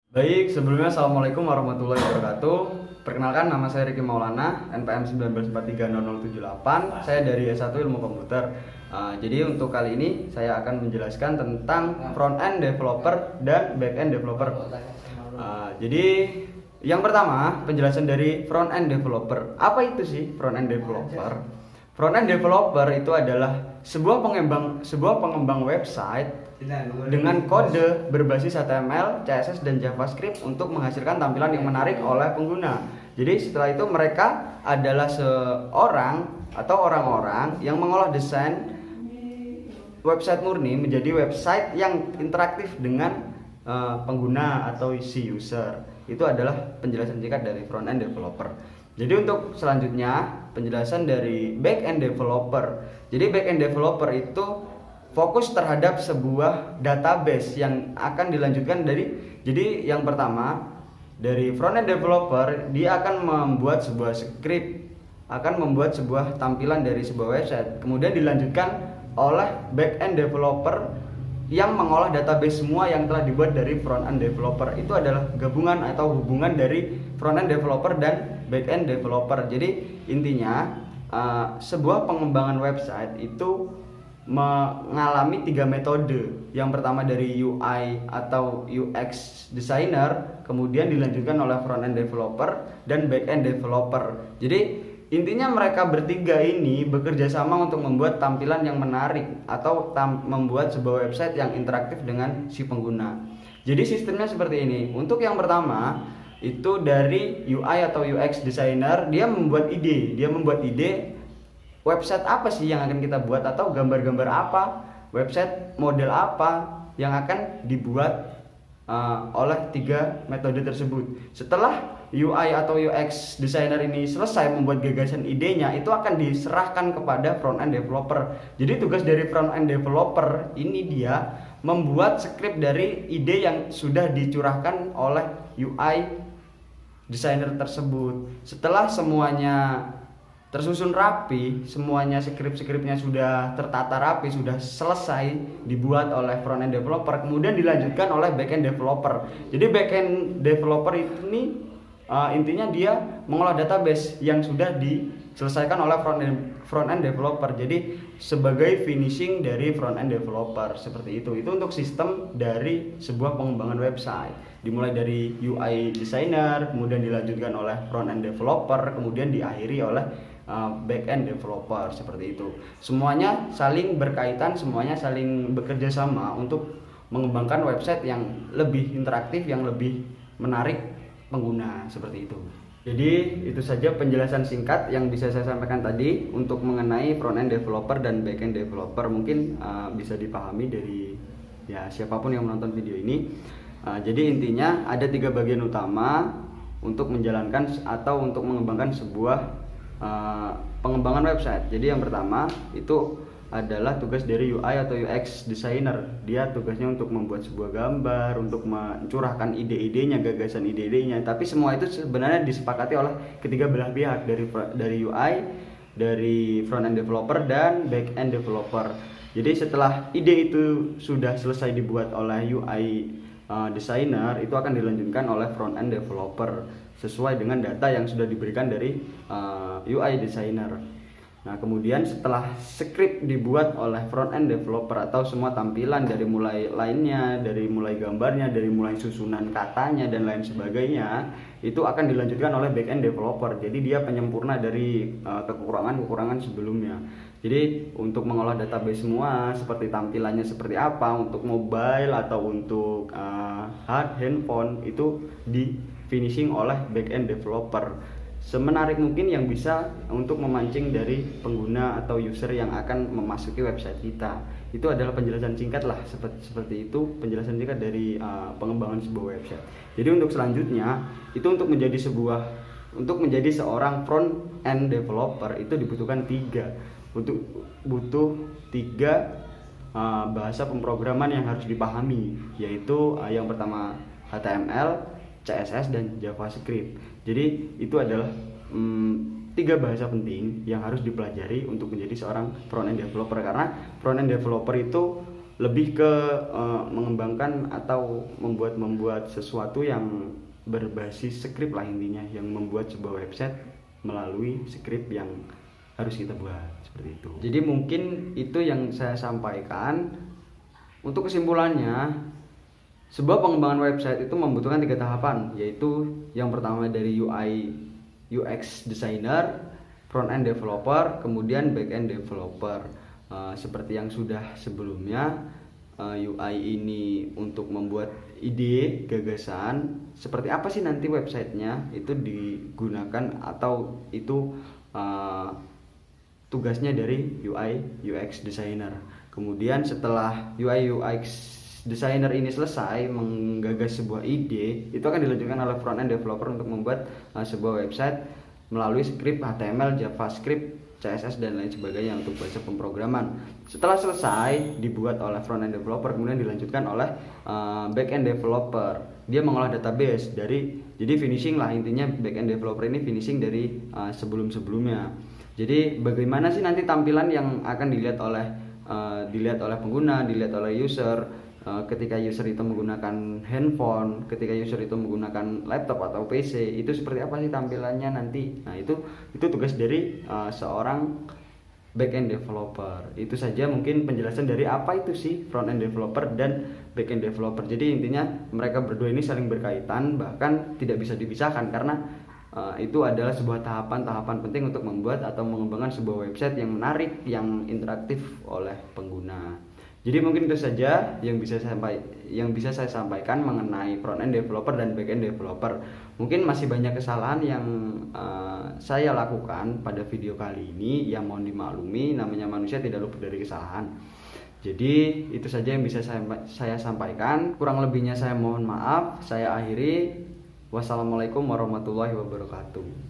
Baik, sebelumnya Assalamualaikum warahmatullahi wabarakatuh. Perkenalkan, nama saya Riki Maulana, NPM 19430078. Saya dari S1 Ilmu Komputer. Jadi untuk kali ini saya akan menjelaskan tentang front-end developer dan back-end developer. Jadi yang pertama, penjelasan dari front-end developer. Apa itu sih front-end developer? Front-end developer itu adalah sebuah pengembang website dengan kode berbasis HTML, CSS, dan JavaScript untuk menghasilkan tampilan yang menarik oleh pengguna. Jadi setelah itu mereka adalah seorang atau orang-orang yang mengolah desain website murni menjadi website yang interaktif dengan pengguna atau si user. Itu adalah penjelasan singkat dari front-end developer. Jadi untuk selanjutnya penjelasan dari back-end developer. Jadi back-end developer itu fokus terhadap sebuah database yang akan dilanjutkan jadi yang pertama dari front-end developer, dia akan membuat sebuah script, akan membuat sebuah tampilan dari sebuah website, kemudian dilanjutkan oleh back-end developer yang mengolah database semua yang telah dibuat dari front-end developer. Itu adalah gabungan atau hubungan dari front-end developer dan back-end developer. Jadi intinya sebuah pengembangan website itu mengalami 3 metode. Yang pertama dari UI atau UX designer, kemudian dilanjutkan oleh front-end developer dan back-end developer. Jadi intinya mereka bertiga ini bekerja sama untuk membuat tampilan yang menarik atau membuat sebuah website yang interaktif dengan si pengguna. Jadi sistemnya seperti ini. Untuk yang pertama itu dari UI atau UX designer, dia membuat ide website apa sih yang akan kita buat atau gambar-gambar apa, website model apa yang akan dibuat oleh 3 metode tersebut. Setelah UI atau UX designer ini selesai membuat gagasan idenya, itu akan diserahkan kepada front-end developer. Jadi tugas dari front-end developer ini dia membuat script dari ide yang sudah dicurahkan oleh UI designer tersebut. Setelah semuanya tersusun rapi, semuanya skripnya sudah tertata rapi, sudah selesai dibuat oleh front-end developer, kemudian dilanjutkan oleh back-end developer. Jadi back-end developer ini intinya dia mengolah database yang sudah diselesaikan oleh front-end developer. Jadi sebagai finishing dari front-end developer seperti itu. Itu untuk sistem dari sebuah pengembangan website. Dimulai dari UI designer, kemudian dilanjutkan oleh front-end developer, kemudian diakhiri oleh back-end developer seperti itu. Semuanya saling berkaitan, semuanya saling bekerja sama untuk mengembangkan website yang lebih interaktif, yang lebih menarik pengguna seperti itu. Jadi itu saja penjelasan singkat yang bisa saya sampaikan tadi untuk mengenai front-end developer dan back-end developer. Mungkin bisa dipahami dari siapapun yang menonton video ini. Jadi intinya ada 3 bagian utama untuk menjalankan atau untuk mengembangkan sebuah pengembangan website. Jadi yang pertama itu adalah tugas dari UI atau UX designer. Dia tugasnya untuk membuat sebuah gambar, untuk mencurahkan ide-idenya, gagasan ide-idenya. Tapi semua itu sebenarnya disepakati oleh ketiga belah pihak, dari UI, dari front-end developer dan back-end developer. Jadi setelah ide itu sudah selesai dibuat oleh UI designer, itu akan dilanjutkan oleh front-end developer sesuai dengan data yang sudah diberikan dari UI designer. Nah, kemudian setelah script dibuat oleh front-end developer atau semua tampilan dari mulai lainnya, dari mulai gambarnya, dari mulai susunan katanya dan lain sebagainya, itu akan dilanjutkan oleh back-end developer. Jadi dia penyempurna dari kekurangan-kekurangan sebelumnya. Jadi untuk mengolah database semua seperti tampilannya seperti apa untuk mobile atau untuk handphone, itu di finishing oleh back-end developer semenarik mungkin yang bisa untuk memancing dari pengguna atau user yang akan memasuki website kita. Itu adalah penjelasan singkat lah, seperti itu penjelasan singkat dari pengembangan sebuah website. Jadi untuk selanjutnya itu untuk menjadi seorang front end developer itu dibutuhkan 3 bahasa pemrograman yang harus dipahami, yaitu yang pertama HTML, CSS, dan JavaScript. Jadi itu adalah 3 bahasa penting yang harus dipelajari untuk menjadi seorang front-end developer, karena front-end developer itu lebih ke mengembangkan atau membuat sesuatu yang berbasis script lah intinya, yang membuat sebuah website melalui script yang harus kita buat seperti itu. Jadi mungkin itu yang saya sampaikan. Untuk kesimpulannya, sebuah pengembangan website itu membutuhkan 3 tahapan, yaitu yang pertama dari UI UX designer, front end developer, kemudian back end developer. Seperti yang sudah sebelumnya, UI ini untuk membuat ide, gagasan seperti apa sih nanti websitenya itu digunakan, atau itu tugasnya dari UI UX designer. Kemudian setelah UI UX designer ini selesai menggagas sebuah ide, itu akan dilanjutkan oleh front end developer untuk membuat sebuah website melalui script HTML, JavaScript, CSS dan lain sebagainya untuk bahasa pemrograman. Setelah selesai dibuat oleh front end developer, kemudian dilanjutkan oleh back end developer. Dia mengolah database jadi finishing lah intinya. Back end developer ini finishing dari sebelum-sebelumnya. Jadi bagaimana sih nanti tampilan yang akan dilihat oleh pengguna, dilihat oleh user ketika user itu menggunakan handphone, ketika user itu menggunakan laptop atau PC, itu seperti apa sih tampilannya nanti. Nah, itu tugas dari seorang back end developer. Itu saja mungkin penjelasan dari apa itu sih front end developer dan back end developer. Jadi intinya mereka berdua ini saling berkaitan, bahkan tidak bisa dipisahkan karena itu adalah sebuah tahapan-tahapan penting untuk membuat atau mengembangkan sebuah website yang menarik, yang interaktif oleh pengguna. Jadi mungkin itu saja yang bisa saya sampaikan mengenai front end developer dan back end developer. Mungkin masih banyak kesalahan yang saya lakukan pada video kali ini, yang mohon dimaklumi, namanya manusia tidak luput dari kesalahan. Jadi itu saja yang bisa saya sampaikan. Kurang lebihnya saya mohon maaf. Saya akhiri. Wassalamualaikum warahmatullahi wabarakatuh.